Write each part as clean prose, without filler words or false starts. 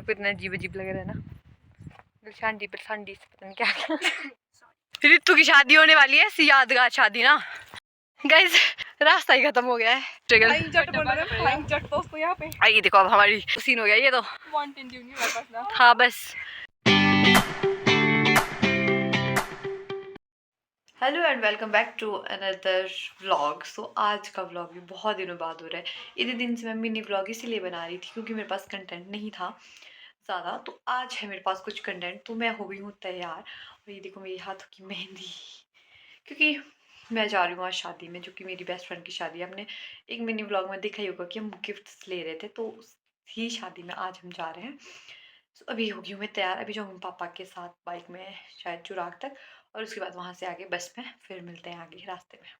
मेरे को इतना अजीब अजीब लग रहा है ना। शांति पर शांति से पता नहीं क्या क्या। रितु की शादी होने वाली है, ऐसी यादगार शादी ना गाइस। रास्ता ही खत्म हो गया है। फ्लाइंग जट दोस्तों यहाँ पे। आइए देखो अब हमारी सीन हो गया ये तो। हाँ बस। Hello and welcome back to another vlog. So आज का व्लॉग भी बहुत दिनों बाद हो रहा है। इतने दिन से मैं मिनी व्लॉग इसीलिए बना रही थी क्योंकि मेरे पास कंटेंट नहीं था ज़्यादा, तो आज है मेरे पास कुछ कंटेंट, तो मैं हो गई हूँ तैयार। और ये देखो मेरी हाथों की मेहंदी, क्योंकि मैं जा रही हूँ आज शादी में, जो कि मेरी बेस्ट फ्रेंड की शादी है। हमने एक मिनी व्लॉग में देखा ही होगा कि हम गिफ्ट्स ले रहे थे, तो उसी शादी में आज हम जा रहे हैं। तो अभी होगी हूँ मैं तैयार, अभी जाऊँगी पापा के साथ बाइक में शायद चुराग तक, और उसके बाद वहाँ से आगे बस में, फिर मिलते हैं आगे रास्ते में।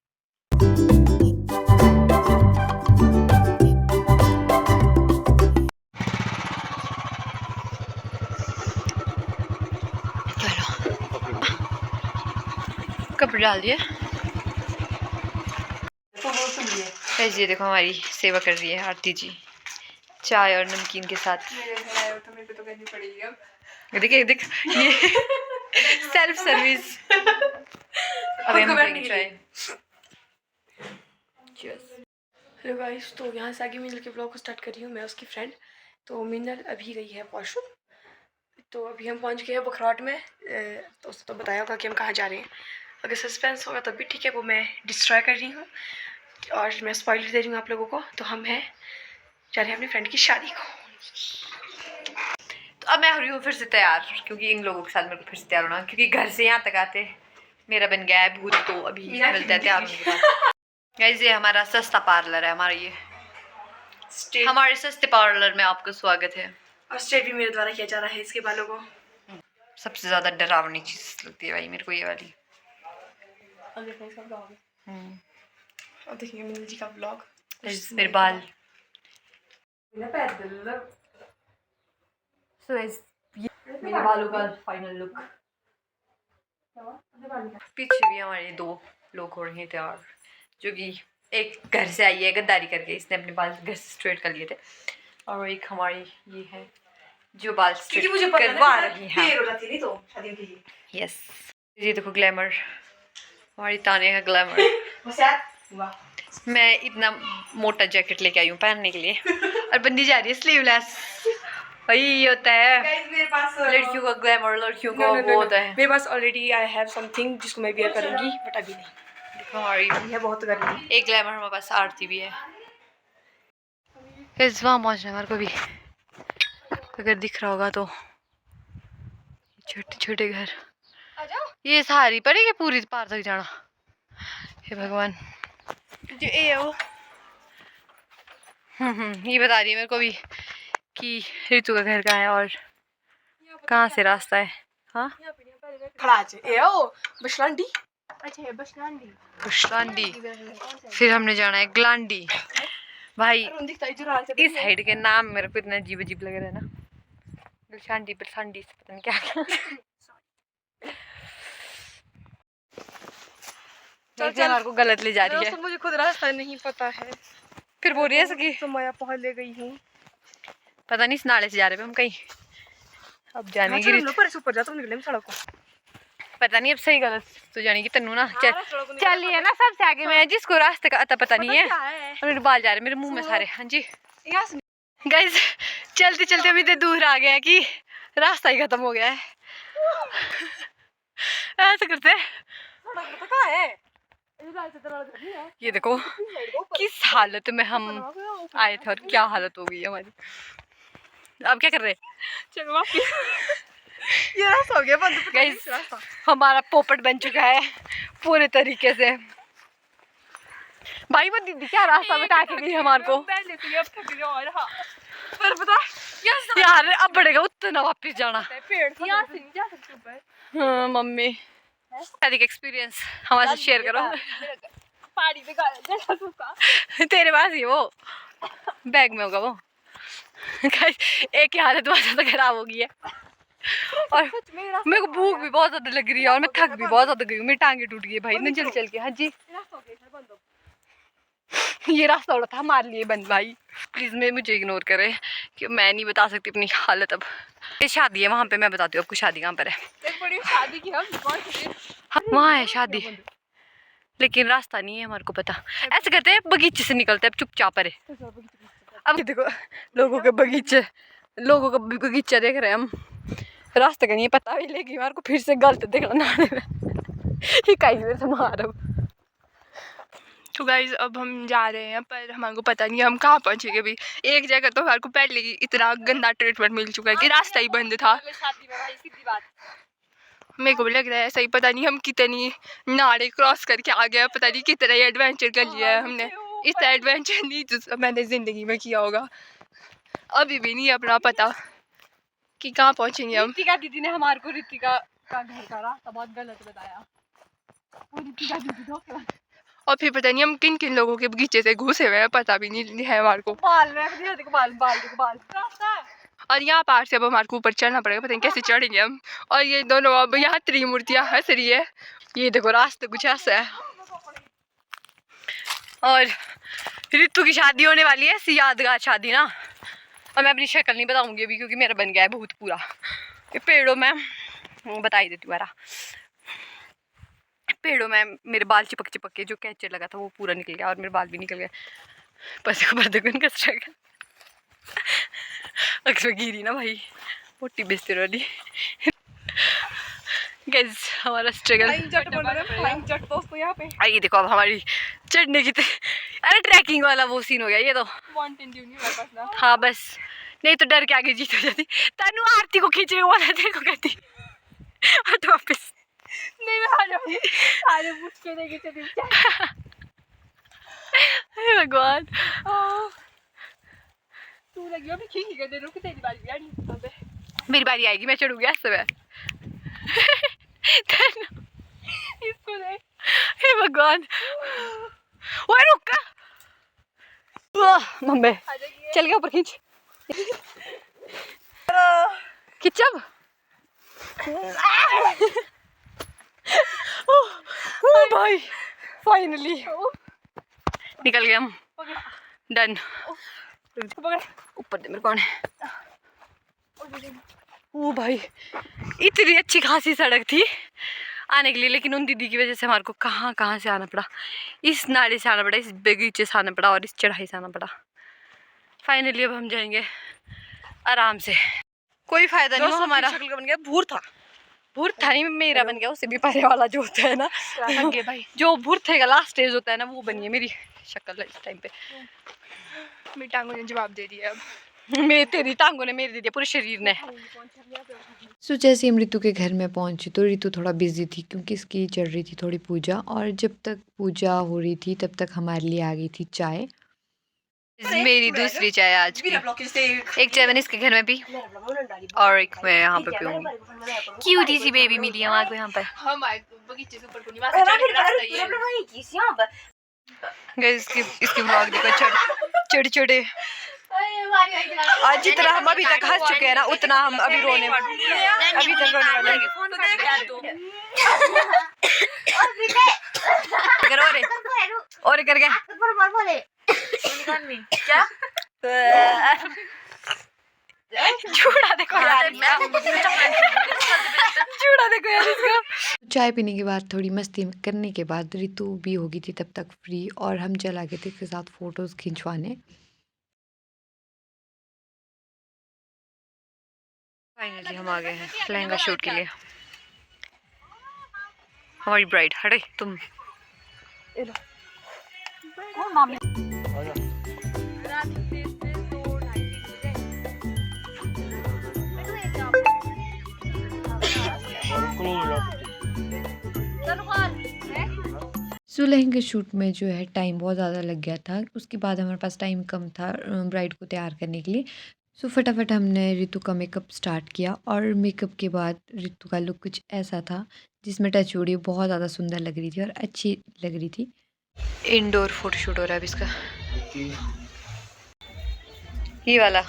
कपड़े डाल दिए। ये देखो हमारी सेवा कर रही है आरती जी, चाय और नमकीन के साथ। देखिए देख ये सेल्फ सर्विस। अभी हम पीएंगे चाय। हेलो गाइस, तो यहाँ से आगे मिनल के ब्लॉग को स्टार्ट कर रही हूँ मैं, उसकी फ्रेंड। तो मिनल अभी गई है वॉशरूम, तो अभी हम पहुँच गए हैं बखराट में। तो उसने तो बताया होगा कि हम कहाँ जा रहे हैं। अगर सस्पेंस होगा तब भी ठीक है, वो मैं डिस्ट्रॉय कर रही हूँ और मैं स्पॉइलर दे रही हूँ आप लोगों को। तो हम हैं जा रहे हैं अपनी फ्रेंड की शादी को। तो अब मैं हो रही हूँ फिर से तैयार, क्योंकि इन लोगों के साथ मेरे को फिर से तैयार होना, क्योंकि घर से यहाँ तक आते मेरा बन गया है भूत। तो अभी मिलते हैं तैयार होने के बाद। गाइस ये हमारा सस्ता पार्लर है, हमारा ये हमारे सस्ते पार्लर में आपका स्वागत है। और स्ट्रेट भी मेरे द्वारा किया जा रहा है इसके बालों को। सबसे ज्यादा डरावनी चीज लगती है भाई मेरे को ये वाली। अब देखिए इसका ब्लॉग, अब देखेंगे मिनल जी का ब्लॉग। मेरे बाल मेरे बालों का फाइनल लुक। पीछे भी हमारे दो लोग हो रहे हैं तैयार, जो कि एक घर से आई है गद्दारी करके, इसने अपने बाल घर से स्ट्रेट कर लिए थे, और एक हमारी ये है जो बाल स्ट्रेट करवा रही है। तो यस ये देखो ग्लैमर, हमारी ताने का ग्लैमर। मैं इतना मोटा जैकेट लेके आई हूँ पहनने के लिए, और बंदी जा रही है स्लीवलेस। वही होता है मेरे पास लड़कियों का ग्लैमर, लड़कियों का वो होता है। मेरे पास ऑलरेडी आई हैव समथिंग जिसको मैं वियर करूंगी, बट अभी नहीं। देखो हमारी है बहुत गर्मी। एक ग्लैमर हमारे पास आरती भी है। इस वहाँ पहुँचना हमारे को भी, अगर दिख रहा होगा तो छोटे छोटे घर। ये सारी पड़ेगी पूरी पार तक जाना। हे भगवान। ये बता रही है मेरे को भी कि ऋतु का घर कहाँ है और कहाँ से रास्ता है। हाँ बशलांडी। अच्छा बशलांडी, फिर हमने जाना है ग्लांडी। भाई इस साइड के नाम मेरे को इतना अजीब अजीब लग रहा है ना। शांति पर शांति से पता नहीं क्या क्या। चल हमारे को गलत ले जा रही है। मुझे खुद रास्ता नहीं पता है, फिर बोल रही है कि तो मैं पहुंच ले गई हूँ। पता नहीं इस नाले से जा रहे हैं हम कहीं। अब जाने की ऊपर जा, तुम निकले सड़क को। पता नहीं अब सही गलत तो जाने की तन्नू ना चलिए ना सबसे आगे में, जिसको रास्ते का अता पता नहीं है। मेरे बाल जा रहे मेरे मुंह में सारे। हाँ जी गाइस, चलते चलते हम इतने दूर आ गए हैं कि रास्ता ही खत्म हो गया है। ऐसा करते हैं। ये देखो किस हालत में हम आए थे और क्या हालत हो गई हमारी। अब क्या कर रहे चलो वापस। ये रास्ता हो गया बंद। गाइस हमारा पोपट बन चुका है पूरे तरीके से। भाई वो दीदी क्या रास्ता बता के गई हमारे को। पर पता यार अब बढ़ेगा उतना वापस जाना। यहाँ से नहीं जा सकते ऊपर। हाँ मम्मी शादी का एक्सपीरियंस हमारे साथ शेयर करो। पहाड़ी पे जैसा सूखा तेरे पास ही वो बैग में होगा वो। एक की हालत बहुत ज्यादा खराब हो गई है और मेरे को भूख भी बहुत ज्यादा लग रही है और मैं थक भी बहुत ज्यादा गई हूँ। मेरी टांगे टूट गई है भाई इतने चल चल के। हाँ जी ये रास्ता उड़ा था हमारे लिए बंद भाई, प्लीज मुझे इग्नोर करें कि मैं नहीं बता सकती अपनी हालत। अब ये शादी है वहाँ पे, मैं बताती हूँ आपको शादी कहाँ पर है। शादी की हम वहाँ है शादी, लेकिन रास्ता नहीं है हमारे को पता। ऐसे करते हैं बगीचे से निकलते हैं, अब चुपचाप है। अब देखो लोगों के बगीचे, लोगों का बगीचा देख रहे हैं हम, रास्ते का नहीं पता भी, लेकिन हमारे को फिर से गलत देखना नाले में कहीं मेरे से मारो। तो गाइज अब हम जा रहे हैं, पर हमारे को पता नहीं हम कहाँ पहुँचेंगे। अभी एक जगह तो हमारे को पहले ही इतना गंदा ट्रीटमेंट मिल चुका है कि रास्ता ही बंद था। मेरे को भी लग रहा है सही, पता नहीं हम कितनी नाले क्रॉस करके आ गए, पता नहीं कितना एडवेंचर कर लिया है हमने। इतना एडवेंचर नहीं जो मैंने जिंदगी में किया होगा। अभी भी नहीं अपना पता कि कहाँ पहुँचेंगे हम। रितिका दीदी ने हमारे को रितिका का घर का रास्ता बहुत गलत बताया। रितिका दीदी और फिर पता नहीं हम किन किन लोगों के बगीचे से घुसे हुए हैं, पता भी नहीं है हमारे को। बाल और यहाँ पहाड़ से अब हमारे को ऊपर चढ़ना पड़ेगा, पता नहीं कैसे चढ़ेंगे हम। और ये दोनों अब यहाँ त्रिमूर्तियाँ हंस रही है। ये देखो रास्ते कुछ ऐसा है। और रितु की शादी होने वाली है, ऐसी यादगार शादी ना। और मैं अपनी शक्ल नहीं बताऊंगी अभी क्योंकि मेरा बन गया है बहुत पूरा। ये पेड़ों में बता ही देती हूँ, पेड़ों में मेरे बाल चिपक चिपक के जो कैचर लगा था वो पूरा निकल गया और मेरे बाल भी निकल गए। बस का स्ट्रगल अक्सर गिरी ना भाई, मोटी बिस्तर वाली। गाइस हमारा स्ट्रगल। आइए देखो अब हमारी चढ़ने की अरे ट्रैकिंग वाला वो सीन हो गया ये तो। हाँ बस, नहीं तो डर के आगे जीत हो जाती। तनु आरती को खींचने वाला तेरे को कहती हट वापस। नहीं मैं आ जाऊंगी, आगे पूछ के देगी चली भगवान। तू लगी अभी खींची कर दे, रुक तेरी बारी आ रही। मेरी बारी आएगी, मैं चढ़ूंगी ऐसे में। इसको देख, हे भगवान। ओए रुक मम्मी, चल गया ऊपर खींच खिंचब। ओ भाई फाइनली निकल गए हम, डन। ऊपर दे मेरे कौन है। ओ भाई इतनी अच्छी खासी सड़क थी आने के लिए, लेकिन उन दीदी की वजह से हमारे को कहाँ से आना पड़ा। इस नाले से आना पड़ा, इस बगीचे से आना पड़ा और इस चढ़ाई से आना पड़ा। फाइनली अब हम जाएंगे आराम से। कोई फायदा नहीं हो हमारा। शक्ल का बन गया भूर था नहीं, मेरा बन गया उससे भी पहले वाला जो होता है ना भाई जो भूरथे का लास्ट स्टेज होता है ना, वो बनी है मेरी शक्ल इस टाइम पे। मेरी टांगों ने जवाब दे दिया अब। तेरी टांगों ने मेरे दे दिया, पूरे शरीर ने। सो जैसे हम रितु के घर में पहुंचे तो रितु थोड़ा बिजी थी क्योंकि इसकी चल रही थी थोड़ी पूजा, और जब तक पूजा हो रही थी तब तक हमारे लिए आ गई थी चाय। मेरी दूसरी चाय आज की। एक चाय मैंने इसके घर में पी और एक मैं यहाँ पे पीऊंगी। क्यूटी सी बेबी मिली है वहाँ को यहाँ पर। इसकी व्लॉग देखो, छोटे आज जितना हम अभी तक हंस चुके हैं ना उतना हम अभी रोने वाले और करके क्या चूड़ा देखो यार, चूड़ा देखो यार इसका। चाय पीने के बाद थोड़ी मस्ती करने के बाद रितु भी हो गई थी तब तक फ्री, और हम चला गए थे इसके साथ फोटोज खिंचवाने। फाइनली हम आ गए हैं लहंगा शूट के लिए। हमारी ब्राइड हटे तुम। सो लहंगे शूट में जो है टाइम बहुत ज़्यादा लग गया था, उसके बाद हमारे पास टाइम कम था ब्राइड को तैयार करने के लिए। सो फटाफट हमने रितु का मेकअप स्टार्ट किया, और मेकअप के बाद रितु का लुक कुछ ऐसा था जिसमें टचूड़ी बहुत ज़्यादा सुंदर लग रही थी और अच्छी लग रही थी। इंडोर फोटोशूट हो रहा है अभी इसका, ये वाला।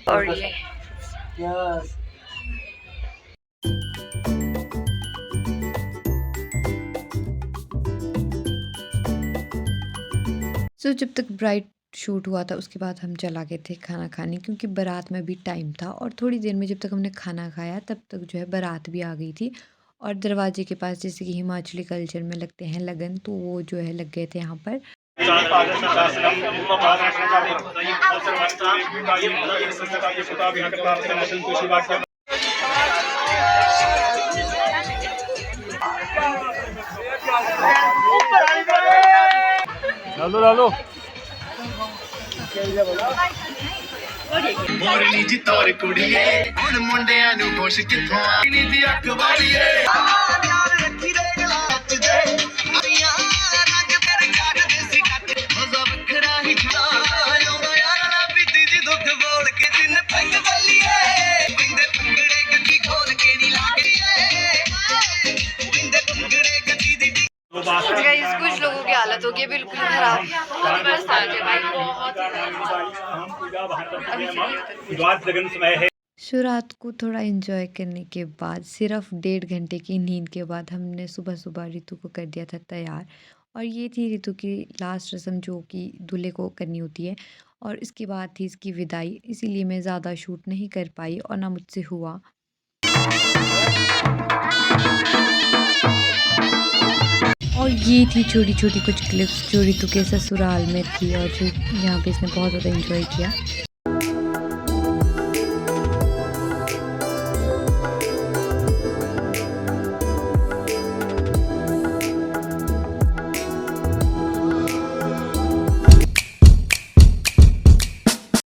और ये जब तक ब्राइड शूट हुआ था उसके बाद हम चला गए थे खाना खाने, क्योंकि बारात में भी टाइम था और थोड़ी देर में जब तक हमने खाना खाया तब तक जो है बारात भी आ गई थी। और दरवाजे के पास जैसे कि हिमाचली कल्चर में लगते हैं लगन, तो वो जो है लग गए थे यहाँ पर। डालो ਮੋਰਨੀ ਜੀ ਤੌਰ ਕੁੜੀਏ ਹੁਣ ਮੁੰਡਿਆਂ ਨੂੰ ਖੁਸ਼ ਕਿੱਥੋਂ ਆਣੀ ਦੀ ਅੱਖ ਵਾਲੀਏ ਯਾਰ ਰੱਖੀ ਦੇ ਗਲਾਤ ਜੇ ਆਈਆਂ ਰੰਗ ਤੇਰੇ ਜਾਗਦੇ ਸੀ ਕੱਟ ਮਜ਼ਾ ਵੱਖਰਾ ਹੀ ਛਾ ਆਉਂਦਾ ਯਾਰ ਨਾ ਬੀਤੀ ਜੀ ਦੁੱਖ ਬੋਲ ਕੇ ਦਿਨ ਪੰਗ ਬੱਲੀਏ ਬਿੰਦੇ ਪੰਗੜੇ ਗੱਡੀ ਖੋਲ ਕੇ ਨਹੀਂ ਲਾਗੀਏ ਬਿੰਦੇ ਪੰਗੜੇ ਗੱਡੀ ਦੀ गाइस कुछ लोगों की हालत होगी बिल्कुल खराब। बहुत ही बरसात है भाई, बहुत ही ज़्यादा। रात को थोड़ा एंजॉय करने के बाद सिर्फ 1.5 घंटे की नींद के बाद हमने सुबह सुबह रितु को कर दिया था तैयार। और ये थी रितु की लास्ट रस्म जो कि दूल्हे को करनी होती है, और इसके बाद थी इसकी विदाई। इसीलिए मैं ज़्यादा शूट नहीं कर पाई और ना मुझसे हुआ। और ये थी छोटी छोटी कुछ क्लिप्स जो रितु के ससुराल में थी और जो यहाँ पे इसने बहुत ज़्यादा एंजॉय किया।